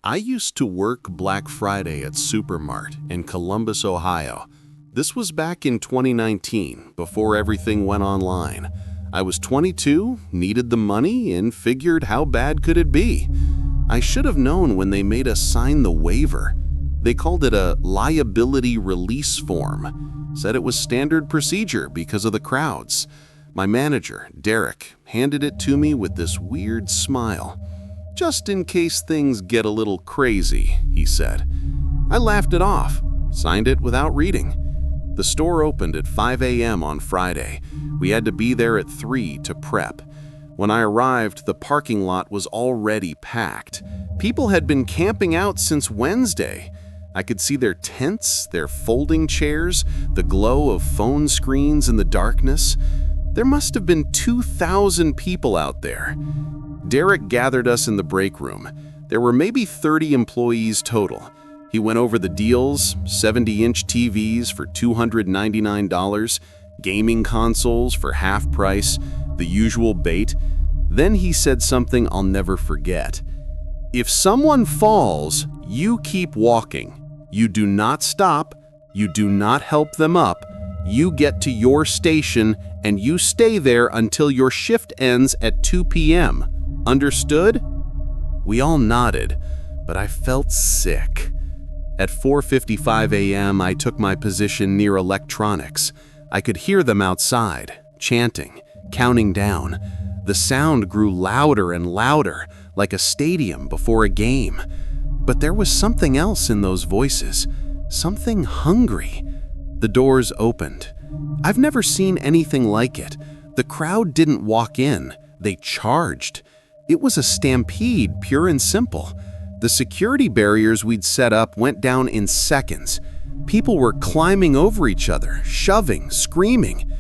I used to work Black Friday at Supermart in Columbus, Ohio. This was back in 2019, before everything went online. I was 22, needed the money, and figured how bad could it be? I should have known when they made us sign the waiver. They called it a liability release form. Said it was standard procedure because of the crowds. My manager, Derek, handed it to me with this weird smile. "Just in case things get a little crazy," he said. I laughed it off, signed it without reading. The store opened at 5 a.m. on Friday. We had to be there at 3 to prep. When I arrived, the parking lot was already packed. People had been camping out since Wednesday. I could see their tents, their folding chairs, the glow of phone screens in the darkness. There must have been 2,000 people out there. Derek gathered us in the break room. There were maybe 30 employees total. He went over the deals: 70-inch TVs for $299, gaming consoles for half price, the usual bait. Then he said something I'll never forget. "If someone falls, you keep walking. You do not stop. You do not help them up. You get to your station and you stay there until your shift ends at 2 p.m. Understood?" We all nodded, but I felt sick. At 4:55 a.m., I took my position near electronics. I could hear them outside, chanting, counting down. The sound grew louder and louder, like a stadium before a game. But there was something else in those voices, something hungry. The doors opened. I've never seen anything like it. The crowd didn't walk in, they charged. It was a stampede, pure and simple. The security barriers we'd set up went down in seconds. People were climbing over each other, shoving, screaming.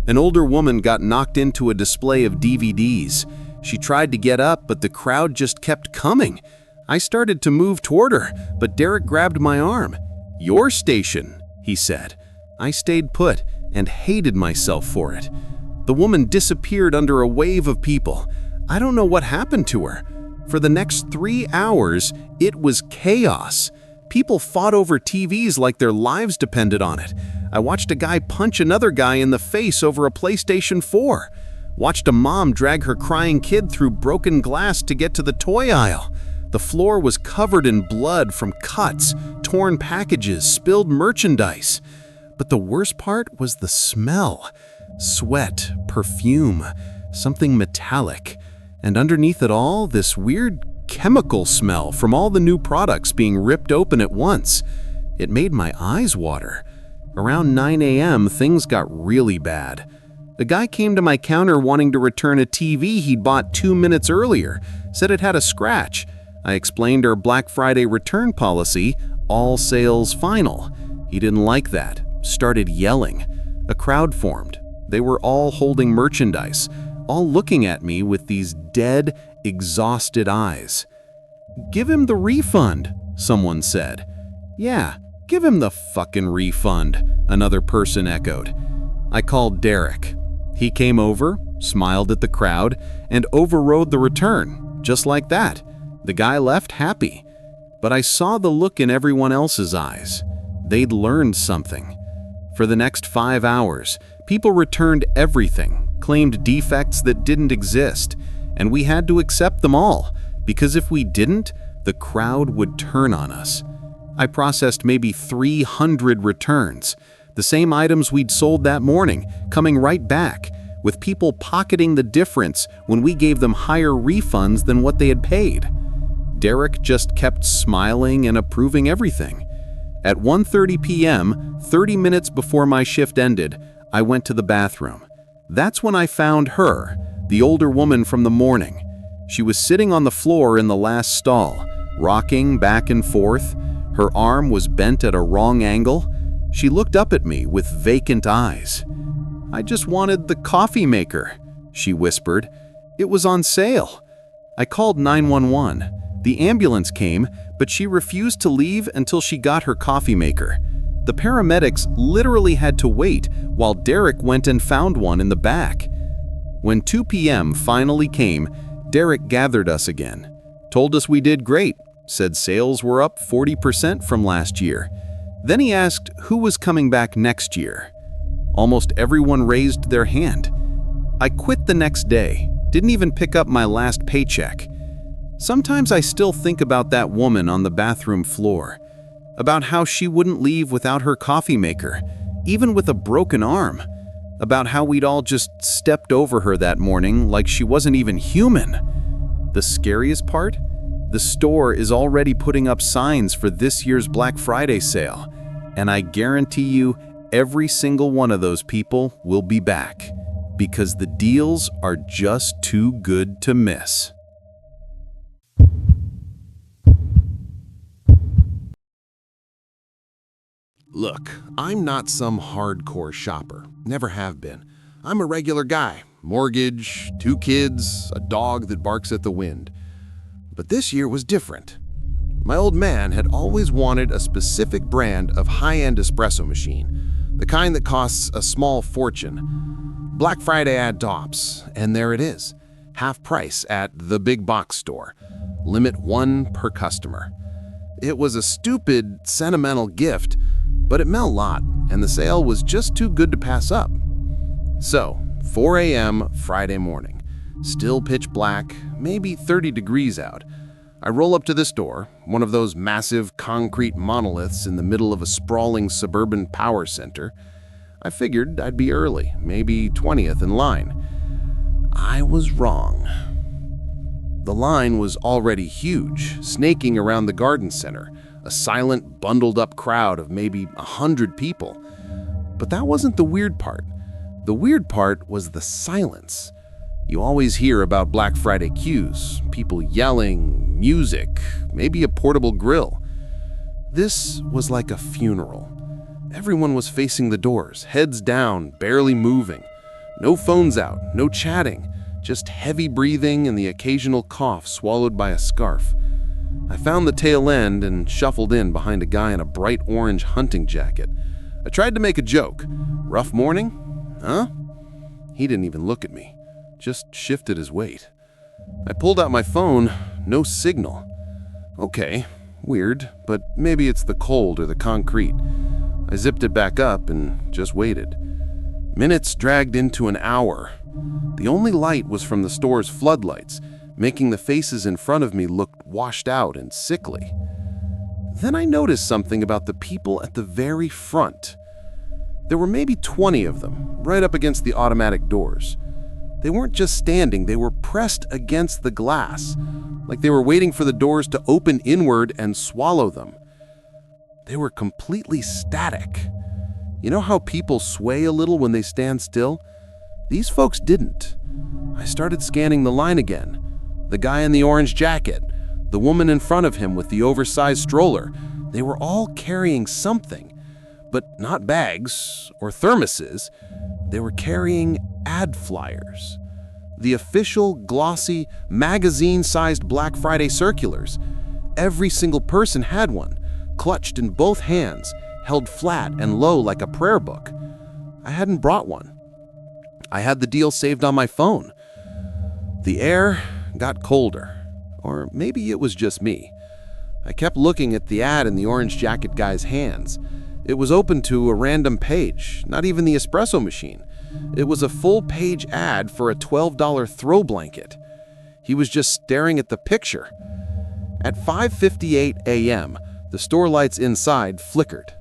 An older woman got knocked into a display of DVDs. She tried to get up, but the crowd just kept coming. I started to move toward her, but Derek grabbed my arm. "Your station," he said. I stayed put and hated myself for it. The woman disappeared under a wave of people. I don't know what happened to her. For the next 3 hours, it was chaos. People fought over TVs like their lives depended on it. I watched a guy punch another guy in the face over a PlayStation 4. Watched a mom drag her crying kid through broken glass to get to the toy aisle. The floor was covered in blood from cuts, torn packages, spilled merchandise. But the worst part was the smell. Sweat, perfume, something metallic. And underneath it all, this weird chemical smell from all the new products being ripped open at once. It made my eyes water. Around 9 a.m., things got really bad. The guy came to my counter wanting to return a TV he'd bought 2 minutes earlier, said it had a scratch. I explained our Black Friday return policy, all sales final. He didn't like that, started yelling. A crowd formed. They were all holding merchandise, all looking at me with these dead, exhausted eyes. "Give him the refund," someone said. "Yeah, give him the fucking refund," another person echoed. I called Derek. He came over, smiled at the crowd, and overrode the return, just like that. The guy left happy. But I saw the look in everyone else's eyes. They'd learned something. For the next 5 hours, people returned everything, claimed defects that didn't exist, and we had to accept them all, because if we didn't, the crowd would turn on us. I processed maybe 300 returns, the same items we'd sold that morning, coming right back, with people pocketing the difference when we gave them higher refunds than what they had paid. Derek just kept smiling and approving everything. At 1:30 p.m., 30 minutes before my shift ended, I went to the bathroom. That's when I found her, the older woman from the morning. She was sitting on the floor in the last stall, rocking back and forth. Her arm was bent at a wrong angle. She looked up at me with vacant eyes. "I just wanted the coffee maker," she whispered. "It was on sale." I called 911. The ambulance came, but she refused to leave until she got her coffee maker. The paramedics literally had to wait while Derek went and found one in the back. When 2 p.m. finally came, Derek gathered us again, told us we did great, said sales were up 40% from last year. Then he asked who was coming back next year. Almost everyone raised their hand. I quit the next day, didn't even pick up my last paycheck. Sometimes I still think about that woman on the bathroom floor, about how she wouldn't leave without her coffee maker, even with a broken arm, about how we'd all just stepped over her that morning like she wasn't even human. The scariest part? The store is already putting up signs for this year's Black Friday sale, and I guarantee you every single one of those people will be back, because the deals are just too good to miss. Look, I'm not some hardcore shopper. Never have been. I'm a regular guy. Mortgage, 2 kids, a dog that barks at the wind. But this year was different. My old man had always wanted a specific brand of high-end espresso machine, the kind that costs a small fortune. Black Friday ad drops, and there it is. Half price at the big box store. Limit 1 per customer. It was a stupid, sentimental gift, but it meant a lot, and the sale was just too good to pass up. So, 4 a.m. Friday morning. Still pitch black, maybe 30 degrees out. I roll up to this door, one of those massive concrete monoliths in the middle of a sprawling suburban power center. I figured I'd be early, maybe 20th in line. I was wrong. The line was already huge, snaking around the garden center, a silent, bundled-up crowd of maybe 100 people. But that wasn't the weird part. The weird part was the silence. You always hear about Black Friday queues, people yelling, music, maybe a portable grill. This was like a funeral. Everyone was facing the doors, heads down, barely moving. No phones out, no chatting, just heavy breathing and the occasional cough swallowed by a scarf. I found the tail end and shuffled in behind a guy in a bright orange hunting jacket. I tried to make a joke. Rough morning? Huh? He didn't even look at me, just shifted his weight. I pulled out my phone, no signal. Okay, weird, but maybe it's the cold or the concrete. I zipped it back up and just waited. Minutes dragged into an hour. The only light was from the store's floodlights, making the faces in front of me look washed out and sickly. Then I noticed something about the people at the very front. There were maybe 20 of them, right up against the automatic doors. They weren't just standing, they were pressed against the glass, like they were waiting for the doors to open inward and swallow them. They were completely static. You know how people sway a little when they stand still? These folks didn't. I started scanning the line again. The guy in the orange jacket, the woman in front of him with the oversized stroller, they were all carrying something, but not bags or thermoses. They were carrying ad flyers. The official, glossy, magazine-sized Black Friday circulars. Every single person had one, clutched in both hands, held flat and low like a prayer book. I hadn't brought one. I had the deal saved on my phone. The air got colder, or maybe it was just me. I kept looking at the ad in the orange jacket guy's hands. It was open to a random page, not even the espresso machine. It was a full-page ad for a $12 throw blanket. He was just staring at the picture. At 5:58 a.m., the store lights inside flickered.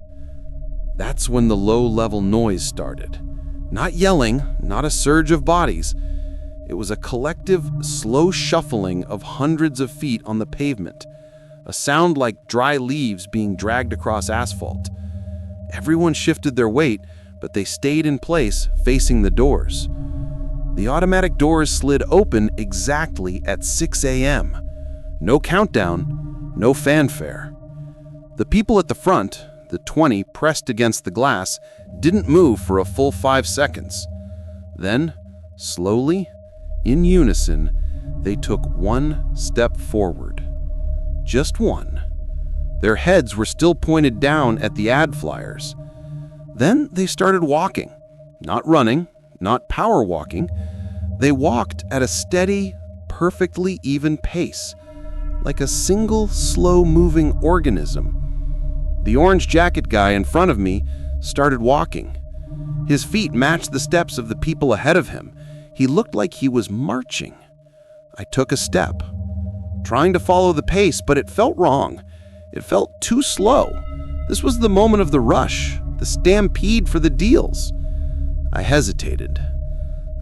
That's when the low-level noise started. Not yelling, not a surge of bodies. It was a collective, slow shuffling of hundreds of feet on the pavement, a sound like dry leaves being dragged across asphalt. Everyone shifted their weight, but they stayed in place, facing the doors. The automatic doors slid open exactly at 6 a.m. No countdown, no fanfare. The people at the front, the 20 pressed against the glass, didn't move for a full 5 seconds. Then, slowly, in unison, they took one step forward. Just one. Their heads were still pointed down at the ad flyers. Then they started walking. Not running, not power walking. They walked at a steady, perfectly even pace, like a single slow-moving organism. The orange jacket guy in front of me started walking. His feet matched the steps of the people ahead of him. He looked like he was marching. I took a step, trying to follow the pace, but it felt wrong. It felt too slow. This was the moment of the rush, the stampede for the deals. I hesitated.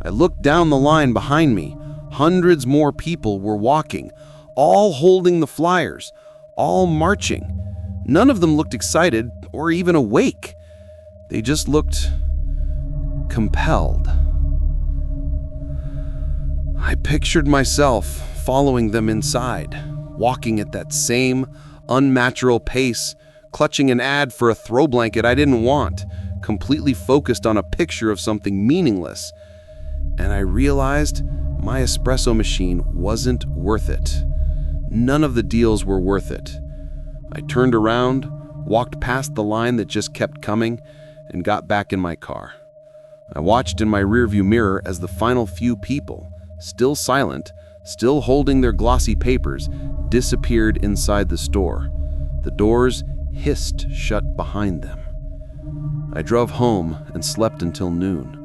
I looked down the line behind me. Hundreds more people were walking, all holding the flyers, all marching. None of them looked excited or even awake. They just looked compelled. I pictured myself following them inside, walking at that same unnatural pace, clutching an ad for a throw blanket I didn't want, completely focused on a picture of something meaningless. And I realized my espresso machine wasn't worth it. None of the deals were worth it. I turned around, walked past the line that just kept coming, and got back in my car. I watched in my rearview mirror as the final few people, still silent, still holding their glossy papers, disappeared inside the store. The doors hissed shut behind them. I drove home and slept until noon.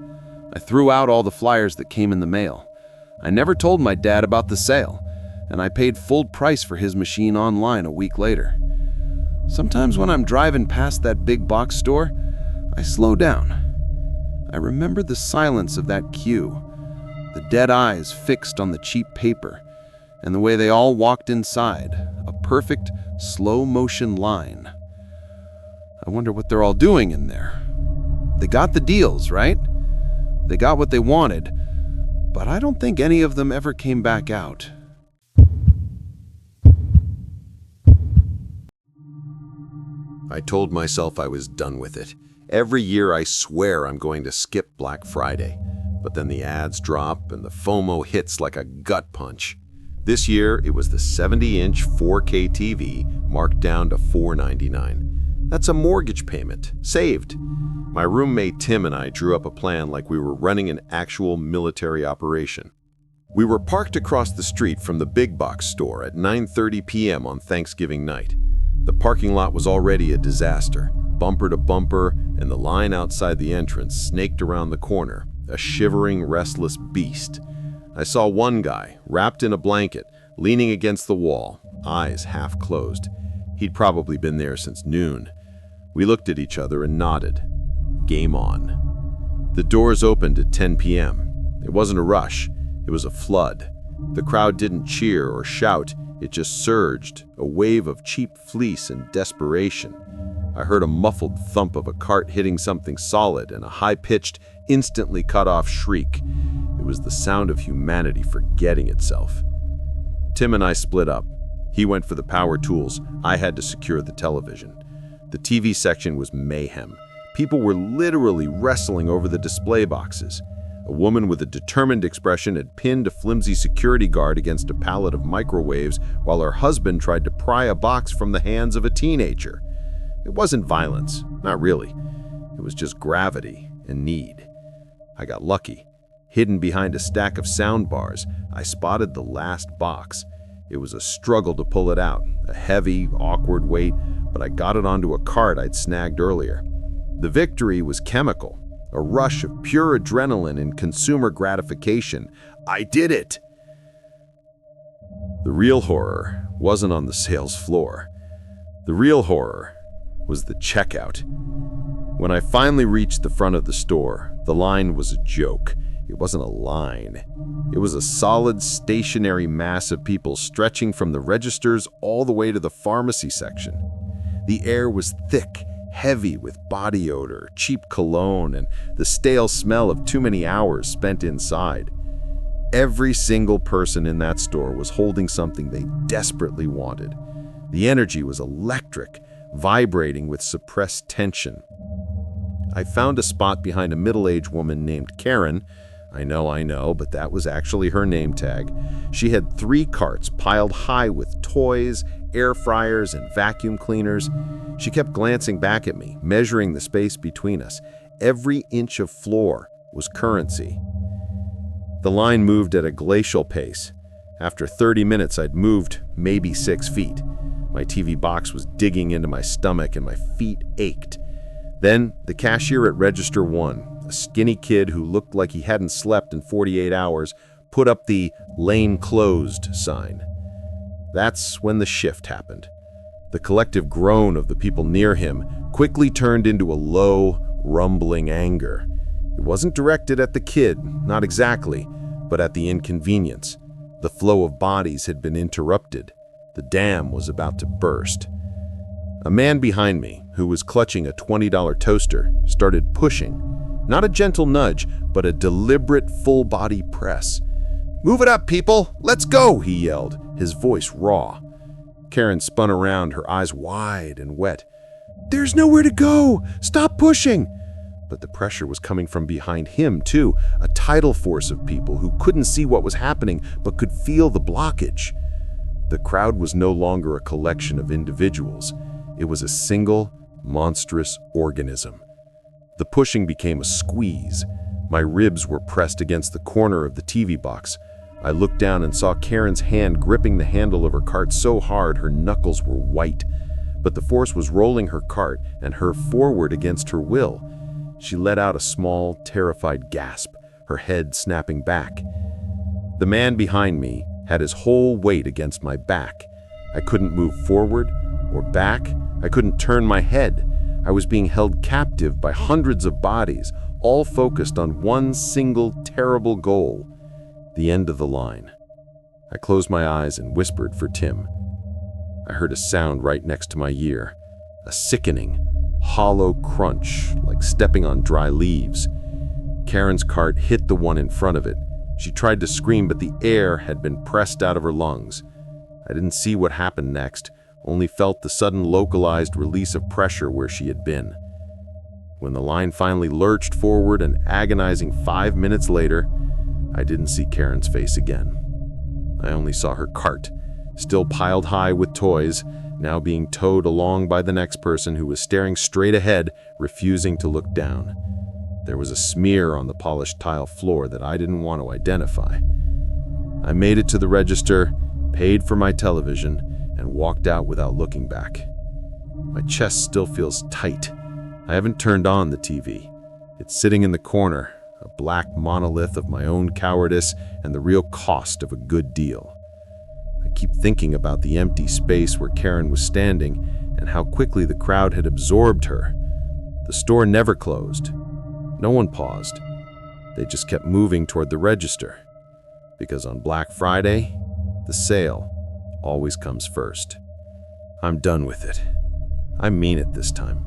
I threw out all the flyers that came in the mail. I never told my dad about the sale, and I paid full price for his machine online a week later. Sometimes when I'm driving past that big box store, I slow down. I remember the silence of that queue, the dead eyes fixed on the cheap paper, and the way they all walked inside, a perfect slow-motion line. I wonder what they're all doing in there. They got the deals, right? They got what they wanted, but I don't think any of them ever came back out. I told myself I was done with it. Every year I swear I'm going to skip Black Friday, but then the ads drop and the FOMO hits like a gut punch. This year it was the 70-inch 4K TV marked down to $499. That's a mortgage payment, saved. My roommate Tim and I drew up a plan like we were running an actual military operation. We were parked across the street from the big box store at 9:30 p.m. on Thanksgiving night. The parking lot was already a disaster, bumper to bumper, and the line outside the entrance snaked around the corner, a shivering, restless beast. I saw one guy, wrapped in a blanket, leaning against the wall, eyes half closed. He'd probably been there since noon. We looked at each other and nodded. Game on. The doors opened at 10 p.m. It wasn't a rush, it was a flood. The crowd didn't cheer or shout, it just surged, a wave of cheap fleece and desperation. I heard a muffled thump of a cart hitting something solid and a high-pitched, instantly cut-off shriek. It was the sound of humanity forgetting itself. Tim and I split up. He went for the power tools. I had to secure the television. The TV section was mayhem. People were literally wrestling over the display boxes. A woman with a determined expression had pinned a flimsy security guard against a pallet of microwaves while her husband tried to pry a box from the hands of a teenager. It wasn't violence, not really. It was just gravity and need. I got lucky. Hidden behind a stack of sound bars, I spotted the last box. It was a struggle to pull it out, a heavy, awkward weight, but I got it onto a cart I'd snagged earlier. The victory was chemical, a rush of pure adrenaline and consumer gratification. I did it! The real horror wasn't on the sales floor. The real horror was the checkout. When I finally reached the front of the store, the line was a joke. It wasn't a line. It was a solid, stationary mass of people stretching from the registers all the way to the pharmacy section. The air was thick, heavy with body odor, cheap cologne, and the stale smell of too many hours spent inside. Every single person in that store was holding something they desperately wanted. The energy was electric, vibrating with suppressed tension. I found a spot behind a middle-aged woman named Karen. I know, but that was actually her name tag. She had 3 carts piled high with toys, air fryers, and vacuum cleaners. She kept glancing back at me, measuring the space between us. Every inch of floor was currency. The line moved at a glacial pace. After 30 minutes, I'd moved maybe 6 feet. My TV box was digging into my stomach and my feet ached. Then, the cashier at Register 1, a skinny kid who looked like he hadn't slept in 48 hours, put up the "lane closed" sign. That's when the shift happened. The collective groan of the people near him quickly turned into a low, rumbling anger. It wasn't directed at the kid, not exactly, but at the inconvenience. The flow of bodies had been interrupted. The dam was about to burst. A man behind me, who was clutching a $20 toaster, started pushing. Not a gentle nudge, but a deliberate full-body press. "Move it up, people! Let's go!" he yelled, his voice raw. Karen spun around, her eyes wide and wet. "There's nowhere to go! Stop pushing!" But the pressure was coming from behind him, too, a tidal force of people who couldn't see what was happening but could feel the blockage. The crowd was no longer a collection of individuals. It was a single, monstrous organism. The pushing became a squeeze. My ribs were pressed against the corner of the TV box. I looked down and saw Karen's hand gripping the handle of her cart so hard her knuckles were white. But the force was rolling her cart and her forward against her will. She let out a small, terrified gasp, her head snapping back. The man behind me had his whole weight against my back. I couldn't move forward or back. I couldn't turn my head. I was being held captive by hundreds of bodies, all focused on one single terrible goal: the end of the line. I closed my eyes and whispered for Tim. I heard a sound right next to my ear, a sickening, hollow crunch like stepping on dry leaves. Karen's cart hit the one in front of it. She tried to scream, but the air had been pressed out of her lungs. I didn't see what happened next, only felt the sudden localized release of pressure where she had been. When the line finally lurched forward an agonizing 5 minutes later, I didn't see Karen's face again. I only saw her cart, still piled high with toys, now being towed along by the next person who was staring straight ahead, refusing to look down. There was a smear on the polished tile floor that I didn't want to identify. I made it to the register, paid for my television, and walked out without looking back. My chest still feels tight. I haven't turned on the TV. It's sitting in the corner, a black monolith of my own cowardice and the real cost of a good deal. I keep thinking about the empty space where Karen was standing and how quickly the crowd had absorbed her. The store never closed. No one paused. They just kept moving toward the register. Because on Black Friday, the sale always comes first. I'm done with it. I mean it this time.